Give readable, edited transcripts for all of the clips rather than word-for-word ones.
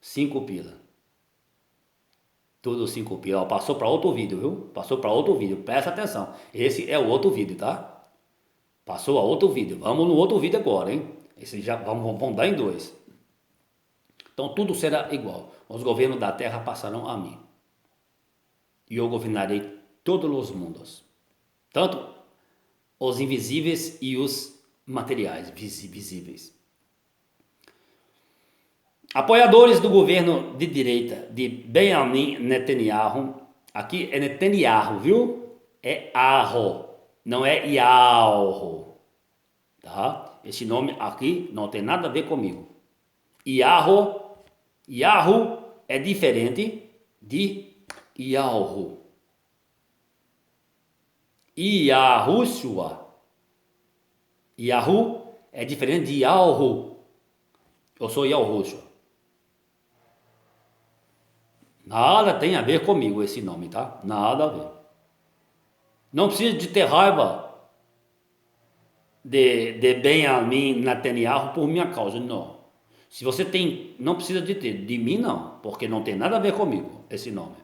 5 pila. Tudo 5 pila. Ó, passou para outro vídeo, viu? Passou para outro vídeo. Presta atenção. Esse é o outro vídeo, tá? Passou a outro vídeo. Vamos no outro vídeo agora, hein? Esse já vamos dar em dois. Então tudo será igual. Os governos da terra passarão a mim. E eu governarei todos os mundos. Tanto os invisíveis e os materiais visíveis. Apoiadores do governo de direita de Benjamin Netanyahu, aqui é Netanyahu, viu? É Arro, não é Yahu, tá? Esse nome aqui não tem nada a ver comigo. Yahu é diferente de Yahu. Yahushua. Yahu é diferente de Yahu. Eu sou Yahushua. Nada tem a ver comigo esse nome, tá? Nada a ver. Não precisa de ter raiva de Benjamin Netanyahu por minha causa, não. Se você tem, não precisa de ter, de mim não, porque não tem nada a ver comigo esse nome.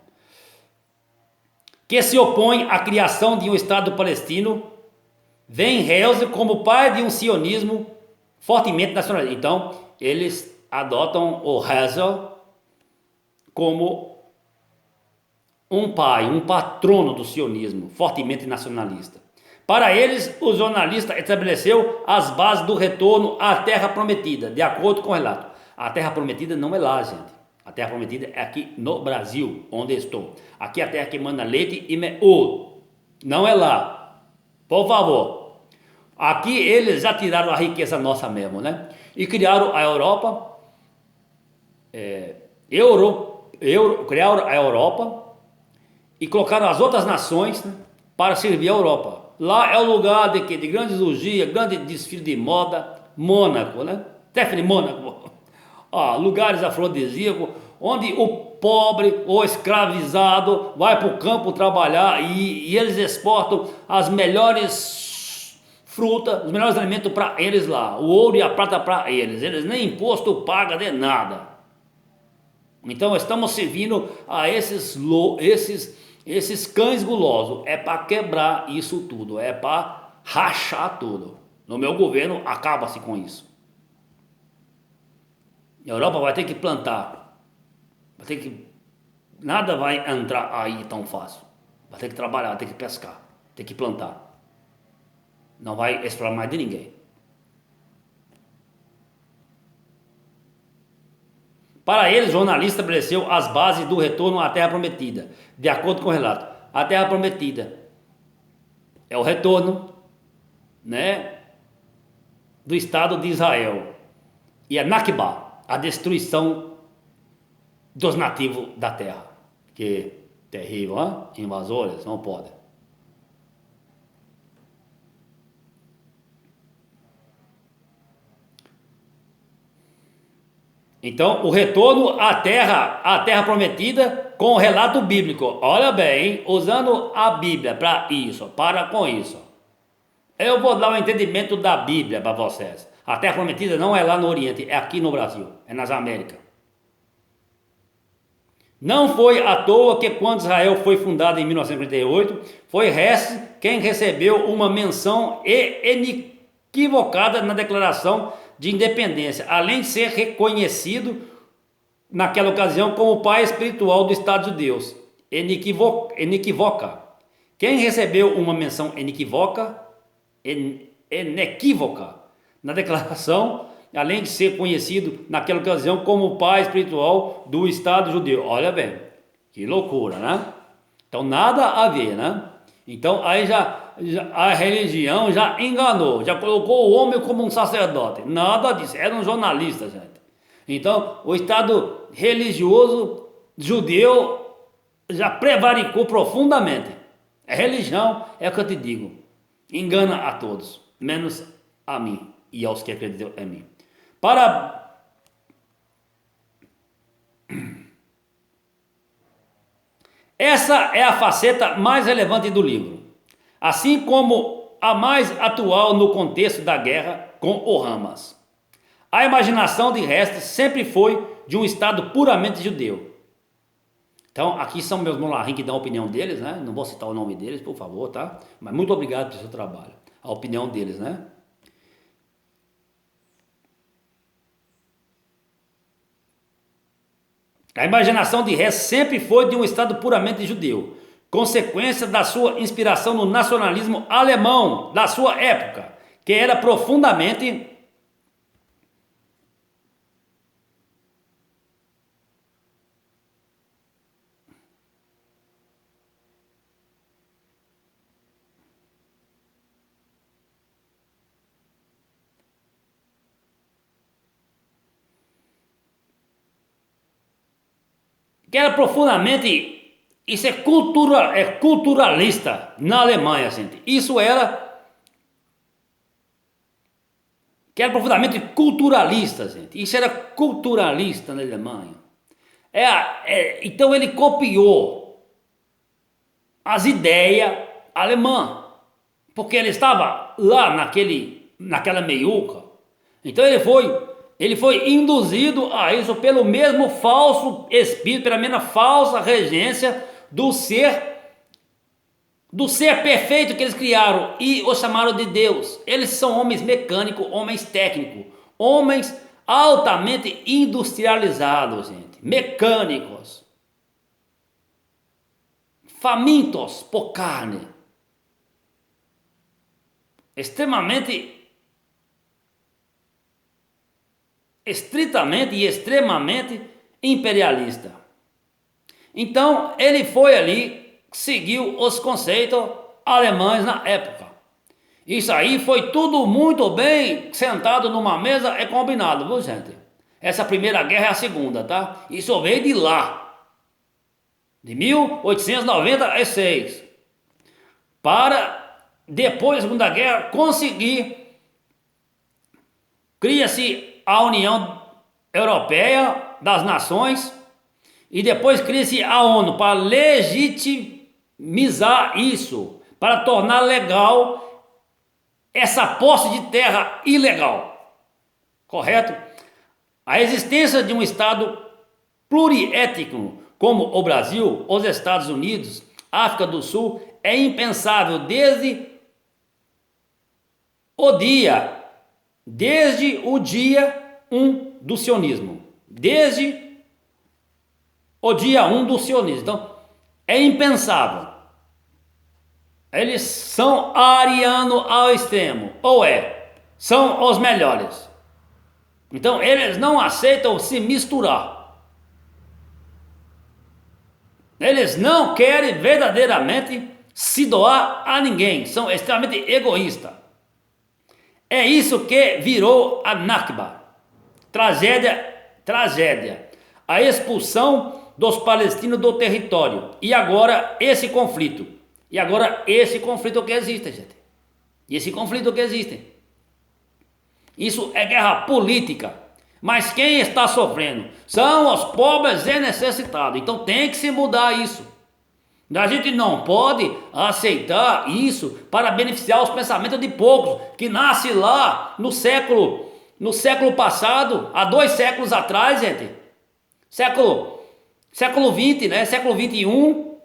Que se opõe à criação de um Estado palestino, vem Herzl como pai de um sionismo fortemente nacionalista. Então, eles adotam o Herzl como um pai, um patrono do sionismo, fortemente nacionalista. Para eles, o jornalista estabeleceu as bases do retorno à Terra Prometida, de acordo com o relato. A Terra Prometida não é lá, gente. A Terra Prometida é aqui no Brasil, onde estou. Aqui é a terra que manda leite e mel. Não é lá. Por favor. Aqui eles já tiraram a riqueza nossa mesmo, né? E criaram a Europa, criaram a Europa e colocaram as outras nações, né, para servir a Europa. Lá é o lugar de grandes orgias, grande desfile de moda, Mônaco, né? Stephanie Mônaco. Lugares afrodisíacos, onde o pobre ou escravizado vai para o campo trabalhar e eles exportam as melhores frutas, os melhores alimentos para eles lá, o ouro e a prata para eles. Eles nem imposto pagam de nada. Então estamos servindo a esses cães gulosos. É para quebrar isso tudo, é para rachar tudo. No meu governo acaba-se com isso. A Europa vai ter que plantar, nada vai entrar aí tão fácil. Vai ter que trabalhar, vai ter que pescar, vai ter que plantar. Não vai explorar mais de ninguém. Para eles, o jornalista estabeleceu as bases do retorno à Terra Prometida, de acordo com o relato. A Terra Prometida é o retorno, né, do Estado de Israel. E a Nakba, a destruição dos nativos da terra. Que terrível, hein? Invasores, não podem. Então, o retorno à terra prometida com o relato bíblico. Olha bem, hein? Usando a Bíblia para isso, para com isso. Eu vou dar um entendimento da Bíblia para vocês. A terra prometida não é lá no Oriente, é aqui no Brasil, é nas Américas. Não foi à toa que quando Israel foi fundado em 1948, foi Herzl quem recebeu uma menção inequivocada na Declaração de Independência, além de ser reconhecido naquela ocasião como o pai espiritual do Estado de Deus. Inequívoca. Quem recebeu uma menção inequívoca na declaração, além de ser conhecido naquela ocasião como o pai espiritual do Estado judeu. Olha bem, que loucura, né? Então nada a ver, né? Então aí já a religião já enganou, já colocou o homem como um sacerdote. Nada disso, era um jornalista, gente. Então o Estado religioso judeu já prevaricou profundamente. A religião, é o que eu te digo, engana a todos, menos a mim e aos que acreditam em mim. Essa é a faceta mais relevante do livro, assim como a mais atual no contexto da guerra com o Hamas. A imaginação de Herzl sempre foi de um Estado puramente judeu. Então, aqui são meus monarquinhos que dão a opinião deles, né? Não vou citar o nome deles, por favor, tá? Mas muito obrigado pelo seu trabalho. A opinião deles, né? A imaginação de Hess sempre foi de um Estado puramente judeu, consequência da sua inspiração no nacionalismo alemão da sua época, que era profundamente isso é culturalista na Alemanha, gente. Que era profundamente culturalista, gente. Isso era culturalista na Alemanha. Então ele copiou as ideias alemãs, porque ele estava lá naquela meiuca. Então ele foi induzido a isso pelo mesmo falso espírito, pela mesma falsa regência do ser perfeito que eles criaram e o chamaram de Deus. Eles são homens mecânicos, homens técnicos, homens altamente industrializados, gente, mecânicos, famintos por carne, estritamente e extremamente imperialista. Então ele foi ali, seguiu os conceitos alemães na época. Isso aí foi tudo muito bem sentado numa mesa, é combinado, viu, gente? Essa primeira guerra é a segunda, tá? Isso veio de lá, de 1896, para depois da Segunda Guerra conseguir, cria-se a União Europeia das Nações e depois cria-se a ONU para legitimizar isso, para tornar legal essa posse de terra ilegal, correto? A existência de um Estado pluriétnico como o Brasil, os Estados Unidos, África do Sul é impensável desde o dia 1 do sionismo. Desde o dia 1 do sionismo. Então, é impensável. Eles são arianos ao extremo. São os melhores. Então, eles não aceitam se misturar. Eles não querem verdadeiramente se doar a ninguém. São extremamente egoístas. É isso que virou a Nakba. Tragédia. A expulsão dos palestinos do território. E agora esse conflito que existe, gente. Esse conflito que existe. Isso é guerra política. Mas quem está sofrendo são os pobres e necessitados. Então tem que se mudar isso. A gente não pode aceitar isso para beneficiar os pensamentos de poucos que nascem lá no século passado, há 2 séculos atrás, gente. Século 20, né? Século 21,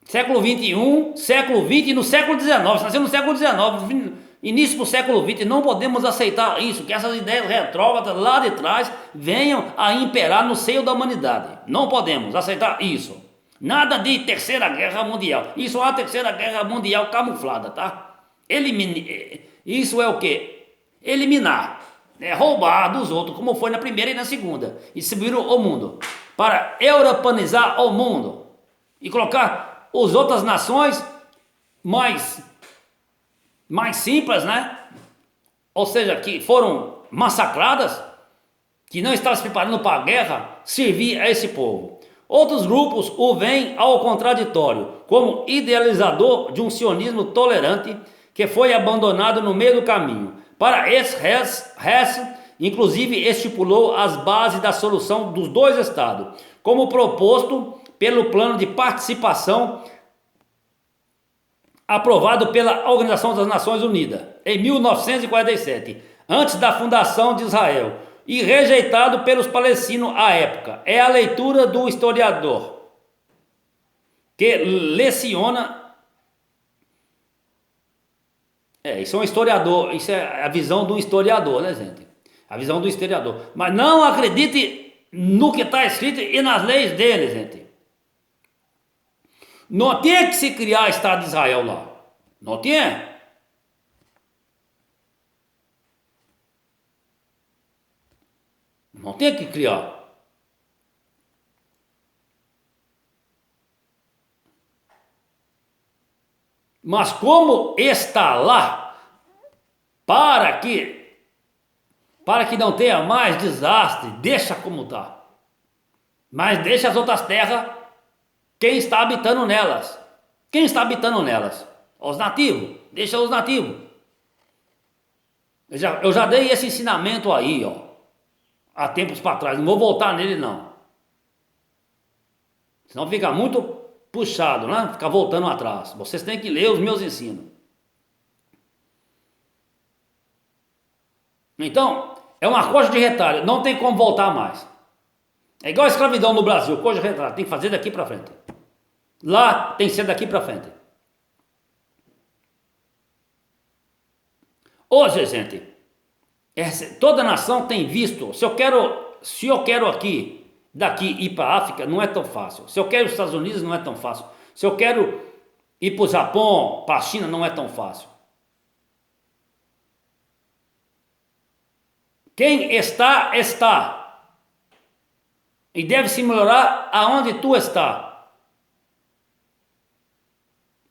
século 21, século 20 e no século 19. Se nasceu no século 19, início do século 20, não podemos aceitar isso, que essas ideias retrógradas lá de trás venham a imperar no seio da humanidade. Não podemos aceitar isso. Nada de terceira guerra mundial. Isso é uma terceira guerra mundial camuflada, tá? Isso é o quê? Eliminar, roubar dos outros, como foi na primeira e na segunda. E distribuir o mundo. Para europeanizar o mundo. E colocar as outras nações mais simples, né? Ou seja, que foram massacradas, que não estavam se preparando para a guerra, servir a esse povo. Outros grupos o veem ao contraditório, como idealizador de um sionismo tolerante que foi abandonado no meio do caminho. Para esse Hess, inclusive, estipulou as bases da solução dos 2 estados, como proposto pelo plano de participação aprovado pela Organização das Nações Unidas em 1947, antes da fundação de Israel, e rejeitado pelos palestinos à época. É a leitura do historiador que leciona. Isso é um historiador, isso é a visão do historiador, né, gente? A visão do historiador. Mas não acredite no que está escrito e nas leis dele, gente. Não tinha que se criar Estado de Israel lá. Não tinha. Não tem que criar. Mas como está lá, para que não tenha mais desastre, deixa como está. Mas deixa as outras terras, quem está habitando nelas. Quem está habitando nelas? Os nativos. Deixa os nativos. Eu já dei esse ensinamento aí, ó, há tempos para trás. Não vou voltar nele, não. Senão fica muito puxado, né? Ficar voltando atrás. Vocês têm que ler os meus ensinos. Então, é uma coxa de retalho. Não tem como voltar mais. É igual a escravidão no Brasil. Coxa de retalho. Tem que fazer daqui para frente. Lá tem que ser daqui para frente. Hoje, gente, toda nação tem visto. Se eu quero daqui ir para a África, não é tão fácil. Se eu quero os Estados Unidos, não é tão fácil. Se eu quero ir para o Japão, para a China, não é tão fácil. Quem está, está. E deve se melhorar aonde tu está.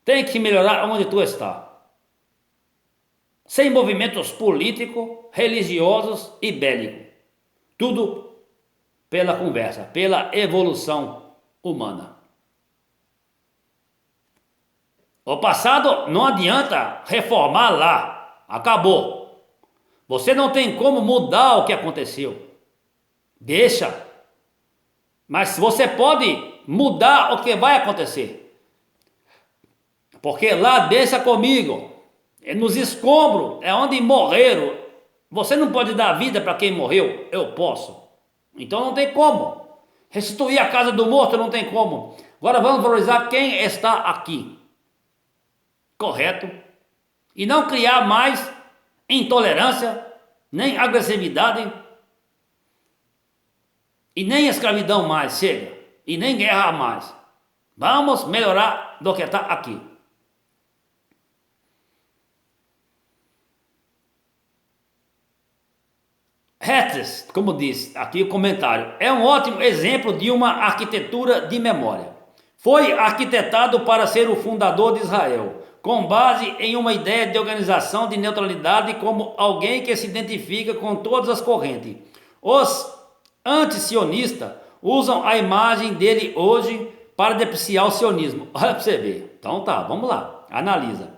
Tem que se melhorar aonde tu está. Sem movimentos políticos, religiosos e bélicos. Tudo pela conversa, pela evolução humana. O passado não adianta reformar lá. Acabou. Você não tem como mudar o que aconteceu. Deixa. Mas você pode mudar o que vai acontecer. Porque lá, deixa comigo. Nos escombros, é onde morreram. Você não pode dar vida para quem morreu. Eu posso. Então não tem como. Restituir a casa do morto não tem como. Agora vamos valorizar quem está aqui. Correto? E não criar mais intolerância, nem agressividade, e nem escravidão mais, chega. E nem guerra mais. Vamos melhorar do que está aqui. Hetzes, como diz aqui o comentário, é um ótimo exemplo de uma arquitetura de memória. Foi arquitetado para ser o fundador de Israel, com base em uma ideia de organização de neutralidade como alguém que se identifica com todas as correntes. Os anti-sionistas usam a imagem dele hoje para depreciar o sionismo. Olha para você ver. Então tá, vamos lá, analisa.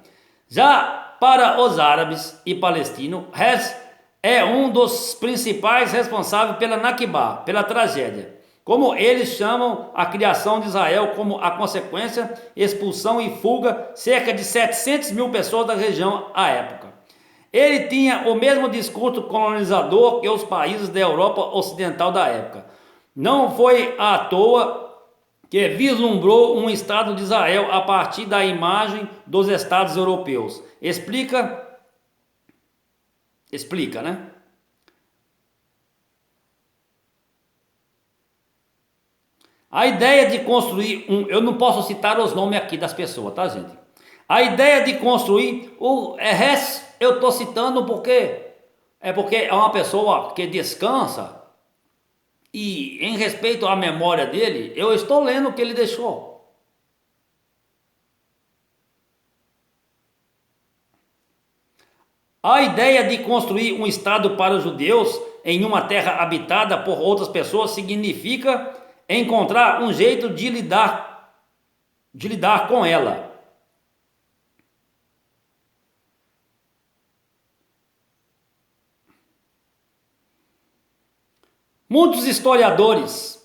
Já para os árabes e palestinos, Hetzes é um dos principais responsáveis pela Nakba, pela tragédia. Como eles chamam a criação de Israel como a consequência, expulsão e fuga cerca de 700 mil pessoas da região à época. Ele tinha o mesmo discurso colonizador que os países da Europa Ocidental da época. Não foi à toa que vislumbrou um Estado de Israel a partir da imagem dos Estados europeus. Explica, né? A ideia de construir eu não posso citar os nomes aqui das pessoas, tá, gente? A ideia de construir eu estou citando porque é uma pessoa que descansa e em respeito à memória dele, eu estou lendo o que ele deixou. A ideia de construir um Estado para os judeus em uma terra habitada por outras pessoas significa encontrar um jeito de lidar com ela. Muitos historiadores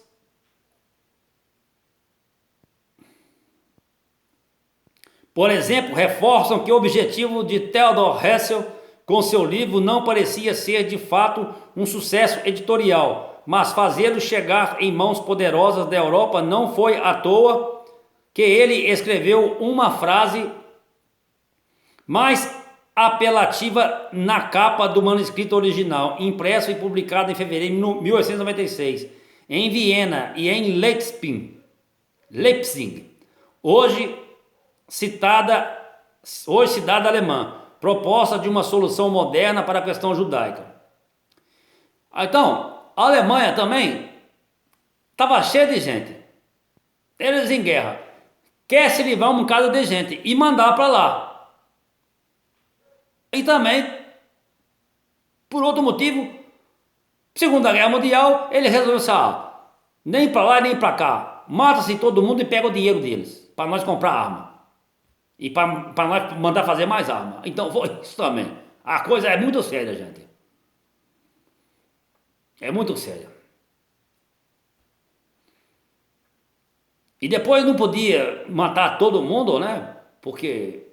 por exemplo, reforçam que o objetivo de Theodor Herzl com seu livro não parecia ser de fato um sucesso editorial, mas fazê-lo chegar em mãos poderosas da Europa não foi à toa que ele escreveu uma frase mais apelativa na capa do manuscrito original, impresso e publicado em fevereiro de 1896, em Viena e em Leipzig, hoje cidade alemã, proposta de uma solução moderna para a questão judaica. Então, a Alemanha também estava cheia de gente, eles em guerra, quer se livrar um bocado de gente e mandar para lá. E também, por outro motivo, Segunda Guerra Mundial, ele resolveu nem para lá nem para cá, mata-se todo mundo e pega o dinheiro deles, para nós comprar arma, e para nós mandar fazer mais arma. Então foi isso também. A coisa é muito séria, gente. É muito séria. E depois não podia matar todo mundo, né? Porque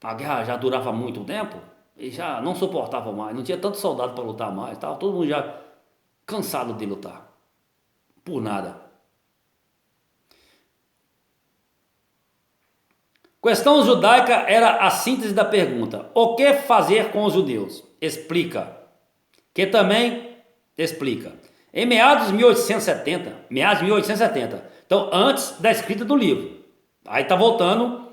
a guerra já durava muito tempo e já não suportava mais, não tinha tanto soldado para lutar mais, estava todo mundo já cansado de lutar por nada. Questão judaica era a síntese da pergunta: o que fazer com os judeus? Explica. Que também explica. Em meados de 1870, então antes da escrita do livro, aí está voltando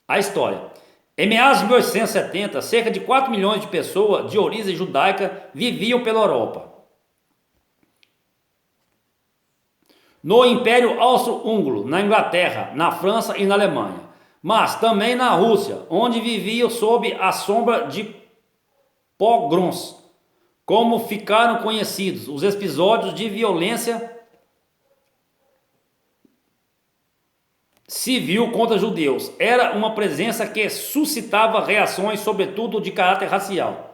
a história. Em meados de 1870, cerca de 4 milhões de pessoas de origem judaica viviam pela Europa. No Império Austro-Húngaro, na Inglaterra, na França e na Alemanha, mas também na Rússia, onde viviam sob a sombra de pogroms, como ficaram conhecidos os episódios de violência civil contra judeus. Era uma presença que suscitava reações, sobretudo de caráter racial.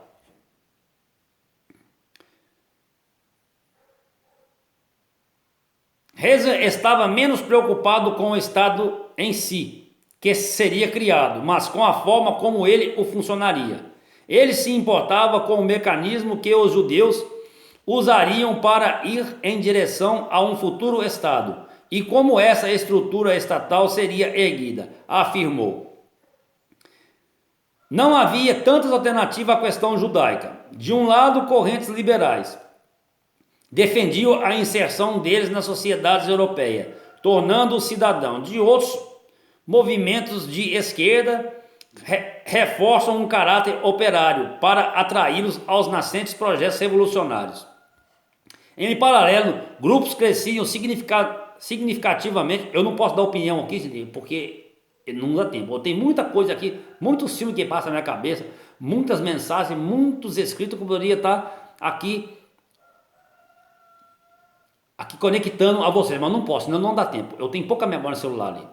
Reza estava menos preocupado com o Estado em si, que seria criado, mas com a forma como ele o funcionaria. Ele se importava com o mecanismo que os judeus usariam para ir em direção a um futuro Estado e como essa estrutura estatal seria erguida, afirmou. Não havia tantas alternativas à questão judaica. De um lado, correntes liberais defendiam a inserção deles nas sociedades europeias, tornando-os cidadãos. De outros, movimentos de esquerda reforçam um caráter operário para atraí-los aos nascentes projetos revolucionários. Em paralelo, grupos cresciam significativamente. Eu não posso dar opinião aqui, porque não dá tempo. Tem muita coisa aqui, muitos filmes que passam na minha cabeça, muitas mensagens, muitos escritos que eu poderia estar aqui conectando a vocês, mas não posso, senão não dá tempo. Eu tenho pouca memória no celular ali.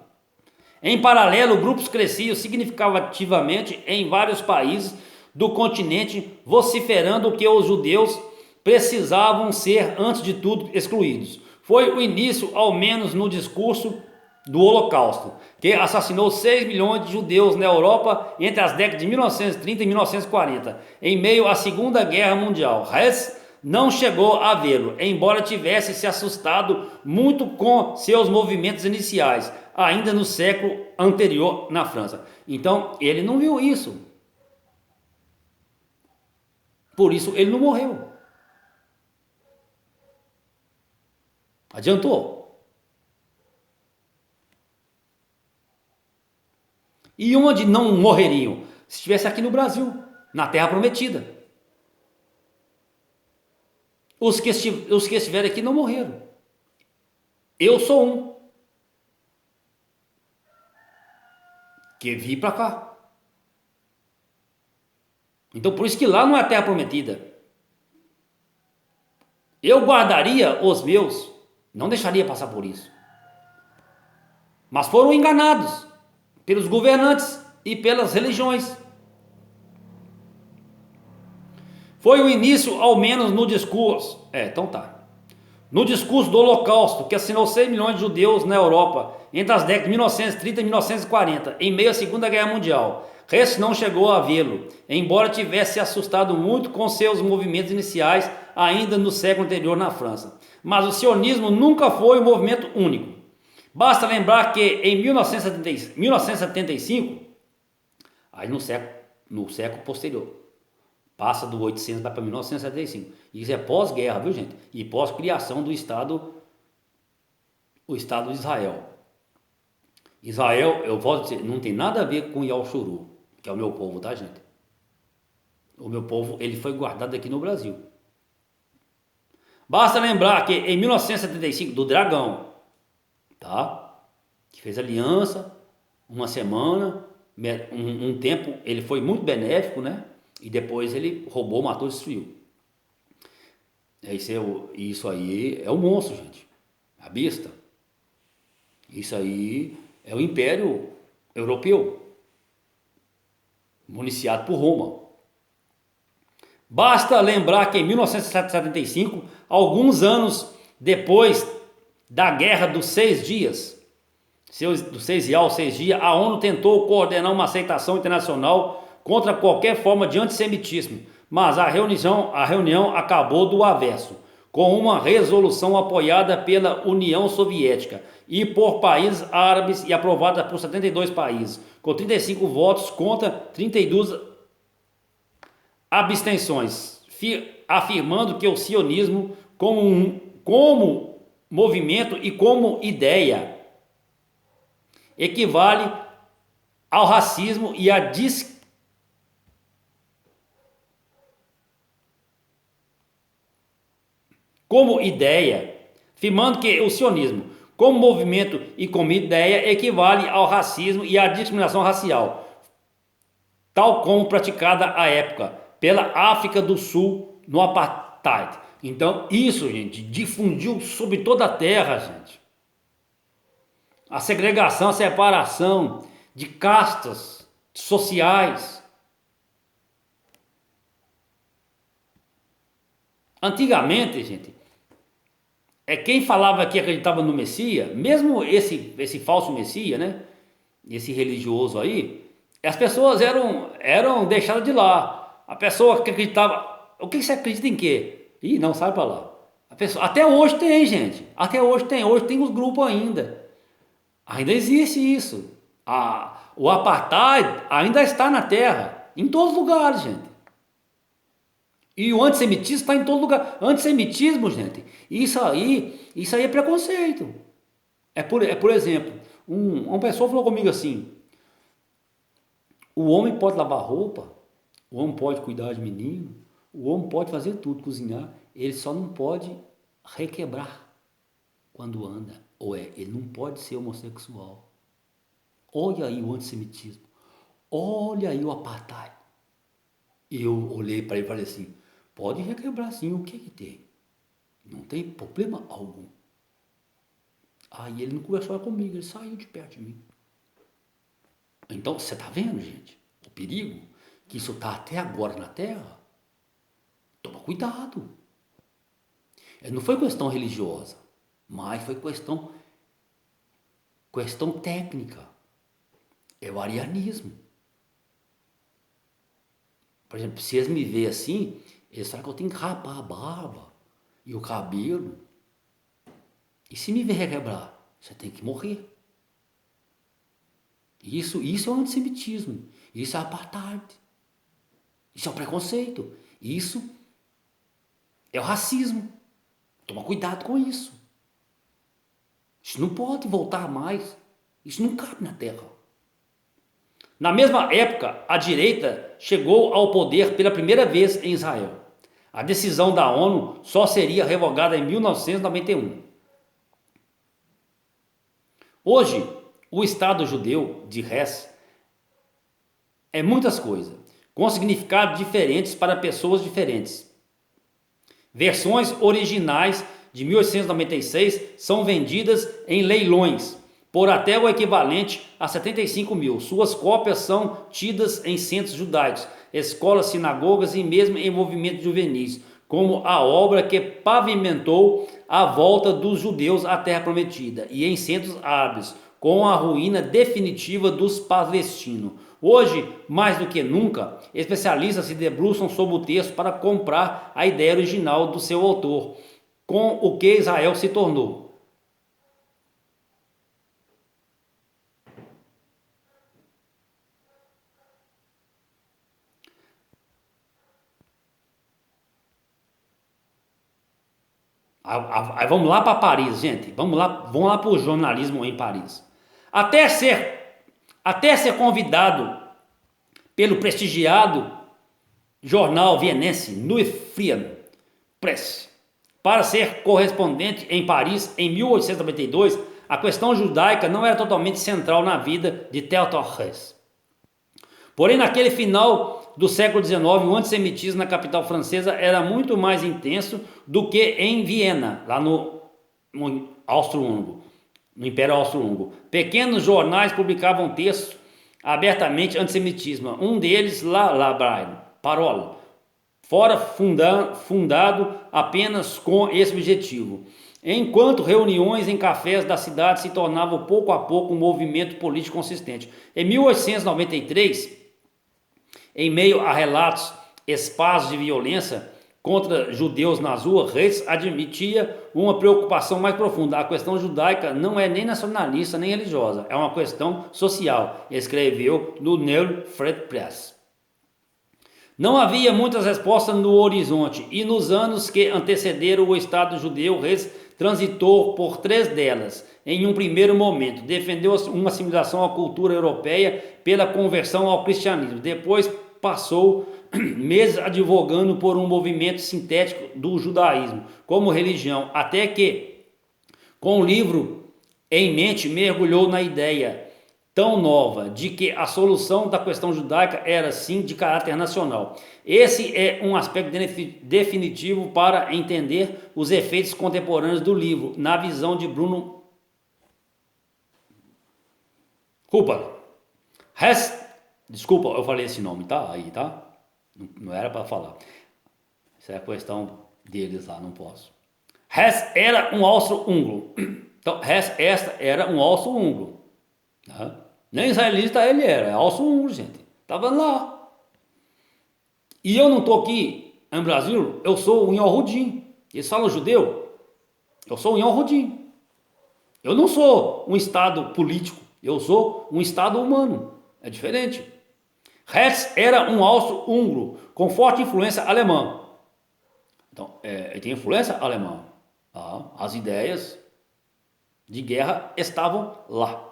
Em paralelo, grupos cresciam significativamente em vários países do continente, vociferando que os judeus precisavam ser, antes de tudo, excluídos. Foi o início, ao menos no discurso do Holocausto, que assassinou 6 milhões de judeus na Europa entre as décadas de 1930 e 1940, em meio à Segunda Guerra Mundial. Hess não chegou a vê-lo, embora tivesse se assustado muito com seus movimentos iniciais, ainda no século anterior na França. Então, ele não viu isso. Por isso, ele não morreu. Adiantou? E onde não morreriam? Se estivesse aqui no Brasil, na Terra Prometida. Os que estiverem aqui não morreram. Eu sou um que vim para cá. Então por isso que lá não é a Terra Prometida. Eu guardaria os meus, não deixaria passar por isso. Mas foram enganados pelos governantes e pelas religiões. Foi o início, ao menos no discurso. No discurso do Holocausto, que assinou 6 milhões de judeus na Europa entre as décadas de 1930 e 1940, em meio à Segunda Guerra Mundial. Hess não chegou a vê-lo, embora tivesse se assustado muito com seus movimentos iniciais ainda no século anterior na França. Mas o sionismo nunca foi um movimento único. Basta lembrar que em 1975, aí no século posterior, passa do 800 para 1975. Isso é pós-guerra, viu, gente? E pós-criação do Estado, o Estado de Israel. Israel, eu vou dizer, não tem nada a ver com Yalshuru, que é o meu povo, tá, gente? O meu povo, ele foi guardado aqui no Brasil. Basta lembrar que em 1975, do Dragão, tá? Que fez aliança, uma semana, um tempo, ele foi muito benéfico, né? E depois ele roubou, matou e destruiu. Isso aí é o monstro, gente. A besta. Isso aí é o Império Europeu, municiado por Roma. Basta lembrar que em 1975, alguns anos depois da Guerra dos 6 Dias, dos 6 dias, a ONU tentou coordenar uma aceitação internacional contra qualquer forma de antissemitismo, mas a reunião acabou do avesso, com uma resolução apoiada pela União Soviética e por países árabes e aprovada por 72 países, com 35 votos contra 32 abstenções, afirmando que o sionismo como movimento e como ideia equivale ao racismo e à como ideia, afirmando que o sionismo como movimento e como ideia equivale ao racismo e à discriminação racial, tal como praticada à época pela África do Sul no apartheid. Então isso, gente, difundiu sobre toda a terra, gente. A segregação, a separação de castas sociais. Antigamente, gente, quem falava que acreditava no Messias, mesmo esse falso Messias, né? Esse religioso aí, as pessoas eram deixadas de lá. A pessoa que acreditava, o que você acredita em quê? Ih, não, sai pra lá. A pessoa, até hoje tem, gente. Até hoje tem os grupos ainda. Ainda existe isso. O apartheid ainda está na terra, em todos os lugares, gente. E o antissemitismo está em todo lugar. Antissemitismo, gente, isso aí é preconceito. Por exemplo, uma pessoa falou comigo assim: o homem pode lavar roupa, o homem pode cuidar de menino, o homem pode fazer tudo, cozinhar, ele só não pode requebrar quando anda. Ele não pode ser homossexual. Olha aí o antissemitismo. Olha aí o apartheid. Eu olhei para ele e falei assim: pode requebrar sim, o que tem? Não tem problema algum. Aí ele não conversou comigo, ele saiu de perto de mim. Então, você está vendo, gente, o perigo? Que isso está até agora na Terra? Toma cuidado. Não foi questão religiosa, mas foi questão técnica. É o arianismo. Por exemplo, se eles me verem assim, eles falam que eu tenho que rapar a barba e o cabelo. E se me ver requebrar, você tem que morrer. Isso é o antissemitismo. Isso é apartheid. Isso é o preconceito. Isso é o racismo. Toma cuidado com isso. Isso não pode voltar mais. Isso não cabe na Terra. Na mesma época, a direita chegou ao poder pela primeira vez em Israel. A decisão da ONU só seria revogada em 1991. Hoje, o Estado judeu de Hess é muitas coisas, com significados diferentes para pessoas diferentes. Versões originais de 1896 são vendidas em leilões por até o equivalente a 75 mil. Suas cópias são tidas em centros judaicos, escolas, sinagogas e mesmo em movimentos juvenis, como a obra que pavimentou a volta dos judeus à Terra Prometida, e em centros árabes, com a ruína definitiva dos palestinos. Hoje, mais do que nunca, especialistas se debruçam sobre o texto para comprar a ideia original do seu autor, com o que Israel se tornou. Aí vamos lá para Paris, gente. Vamos lá para o jornalismo em Paris. Até ser convidado pelo prestigiado jornal vienense Neue Freie Presse para ser correspondente em Paris em 1892, a questão judaica não era totalmente central na vida de Theodor Hess. Porém, naquele final do século XIX, o antissemitismo na capital francesa era muito mais intenso do que em Viena, lá no Austro-Húngaro, no Império Austro-Húngaro. Pequenos jornais publicavam textos abertamente antissemitismo. Um deles, La Parole, fora fundado apenas com esse objetivo. Enquanto reuniões em cafés da cidade se tornavam pouco a pouco um movimento político consistente. Em 1893, em meio a relatos esparsos de violência contra judeus nas ruas, Hess admitia uma preocupação mais profunda. A questão judaica não é nem nacionalista nem religiosa, é uma questão social, escreveu no Neue Freie Presse. Não havia muitas respostas no horizonte, e nos anos que antecederam o Estado judeu, Hess transitou por 3 delas. Em um primeiro momento, defendeu uma assimilação à cultura europeia pela conversão ao cristianismo. Depois passou meses advogando por um movimento sintético do judaísmo como religião, até que, com o livro em mente, mergulhou na ideia tão nova de que a solução da questão judaica era sim de caráter nacional. Esse é um aspecto definitivo para entender os efeitos contemporâneos do livro, na visão de Bruno Huppert. Hess, desculpa, eu falei esse nome, tá? Aí, tá? Não era para falar. Isso é a questão deles lá, não posso. Hess era um austro-húngaro. Então, Hess era um austro-húngaro. Tá? Nem israelita ele era, é austro-húngaro, gente. Tava lá. E eu não tô aqui em Brasil, eu sou um Yehudim. Eles falam judeu, eu sou um Yehudim. Eu não sou um estado político, eu sou um estado humano. É diferente. Hess era um austro-húngaro com forte influência alemã. Então, ele tem influência alemã. As ideias de guerra estavam lá.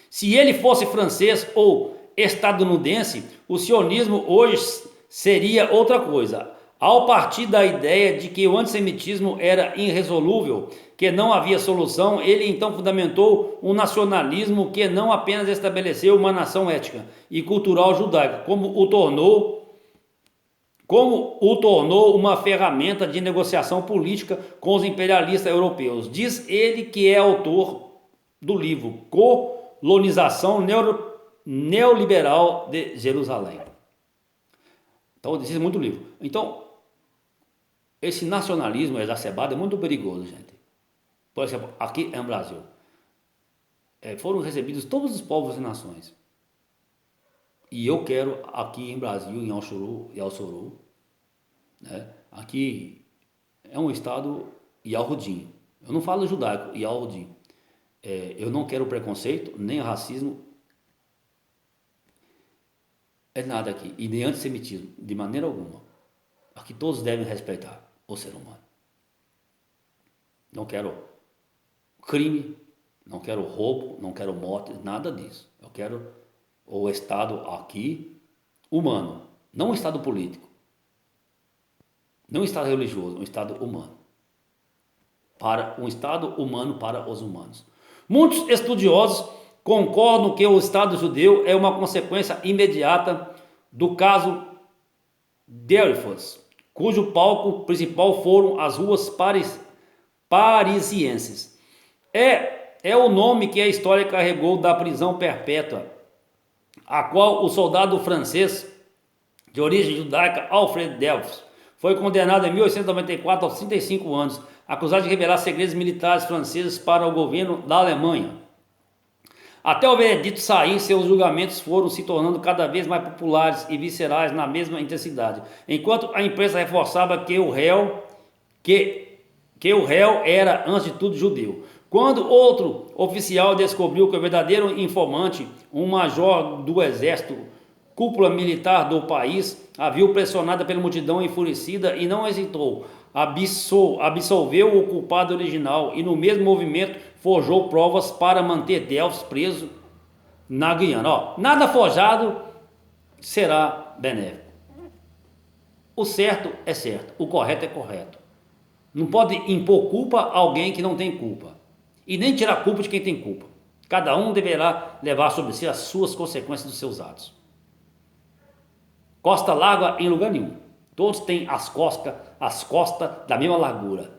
Se ele fosse francês ou estadunidense, o sionismo hoje seria outra coisa. Ao partir da ideia de que o antissemitismo era irresolúvel, que não havia solução, ele então fundamentou um nacionalismo que não apenas estabeleceu uma nação étnica e cultural judaica, como o tornou uma ferramenta de negociação política com os imperialistas europeus. Diz ele que é autor do livro Colonização Neoliberal de Jerusalém. Então, diz muito livro. Então, esse nacionalismo exacerbado é muito perigoso, gente. Por exemplo, aqui no Brasil, foram recebidos todos os povos e nações. E eu quero aqui em Brasil, em Alchuru e Alçoru, né? Aqui é um estado Yahudim. Eu não falo judaico, Yahudim. Eu não quero preconceito, nem racismo, nada aqui. E nem antissemitismo, de maneira alguma. Aqui todos devem respeitar o ser humano. Não quero crime, não quero roubo, não quero morte, nada disso. Eu quero o Estado aqui humano, não um Estado político, não um Estado religioso, um Estado humano. Um Estado humano para os humanos. Muitos estudiosos concordam que o Estado judeu é uma consequência imediata do caso Dreyfus, cujo palco principal foram as ruas parisienses. É o nome que a história carregou da prisão perpétua, a qual o soldado francês de origem judaica Alfred Dreyfus foi condenado em 1894 aos 35 anos, acusado de revelar segredos militares franceses para o governo da Alemanha. Até o veredito sair, seus julgamentos foram se tornando cada vez mais populares e viscerais na mesma intensidade, enquanto a imprensa reforçava que o réu era, antes de tudo, judeu. Quando outro oficial descobriu que o verdadeiro informante, um major do exército, cúpula militar do país, havia pressionada pela multidão enfurecida e não hesitou, absolveu o culpado original e no mesmo movimento forjou provas para manter Delfos preso na Guiana. Ó, nada forjado será benéfico. O certo é certo, o correto é correto. Não pode impor culpa a alguém que não tem culpa. E nem tirar culpa de quem tem culpa. Cada um deverá levar sobre si as suas consequências dos seus atos. Costa larga em lugar nenhum. Todos têm as costas da mesma largura.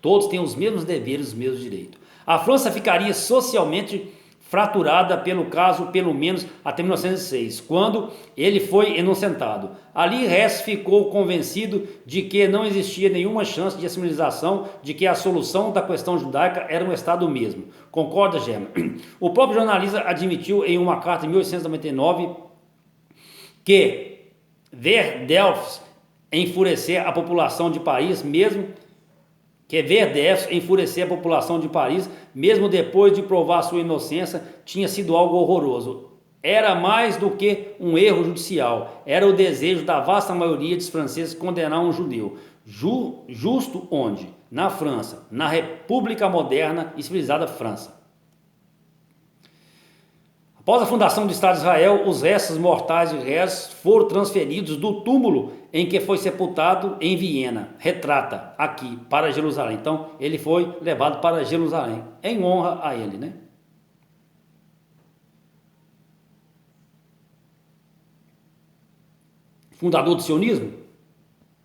Todos têm os mesmos deveres, os mesmos direitos. A França ficaria socialmente fraturada pelo caso, pelo menos até 1906, quando ele foi inocentado. Ali Hess ficou convencido de que não existia nenhuma chance de assimilação, de que a solução da questão judaica era um Estado mesmo. Concorda, Gemma? O próprio jornalista admitiu em uma carta em 1899 que ver Delfos enfurecer a população de Paris, mesmo depois de provar sua inocência, tinha sido algo horroroso. Era mais do que um erro judicial, era o desejo da vasta maioria dos franceses condenar um judeu. Justo onde? Na França, na República Moderna e Civilizada França. Após a fundação do Estado de Israel, os restos mortais de Hess foram transferidos do túmulo em que foi sepultado em Viena, retrata aqui, para Jerusalém. Então, ele foi levado para Jerusalém, em honra a ele, né? Fundador do sionismo?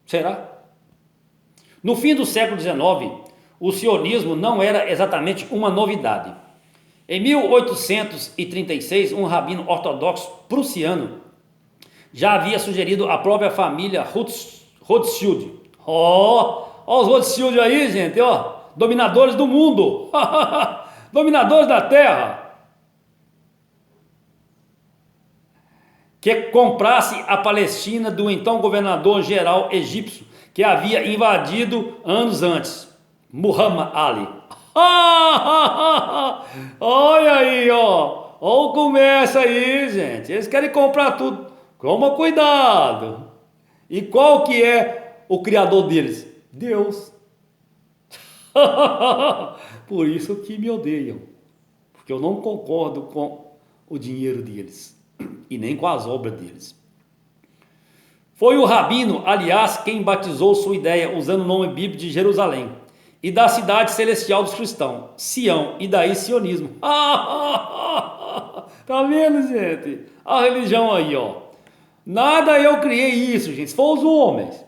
Será? No fim do século XIX, o sionismo não era exatamente uma novidade. Em 1836, um rabino ortodoxo prussiano já havia sugerido à própria família Rothschild. Ó os Rothschild aí, gente, ó, dominadores do mundo, dominadores da terra, que comprasse a Palestina do então governador-geral egípcio, que havia invadido anos antes, Muhammad Ali. Olha aí, ó o comércio aí, gente, eles querem comprar tudo. Toma cuidado. E qual que é o criador deles? Deus. Por isso que me odeiam, porque eu não concordo com o dinheiro deles e nem com as obras deles. Foi o rabino, aliás, quem batizou sua ideia usando o nome bíblico de Jerusalém e da cidade celestial dos cristãos, Sião, e daí sionismo. Tá vendo, gente? A religião aí, ó. Nada eu criei isso, gente. Foram os homens.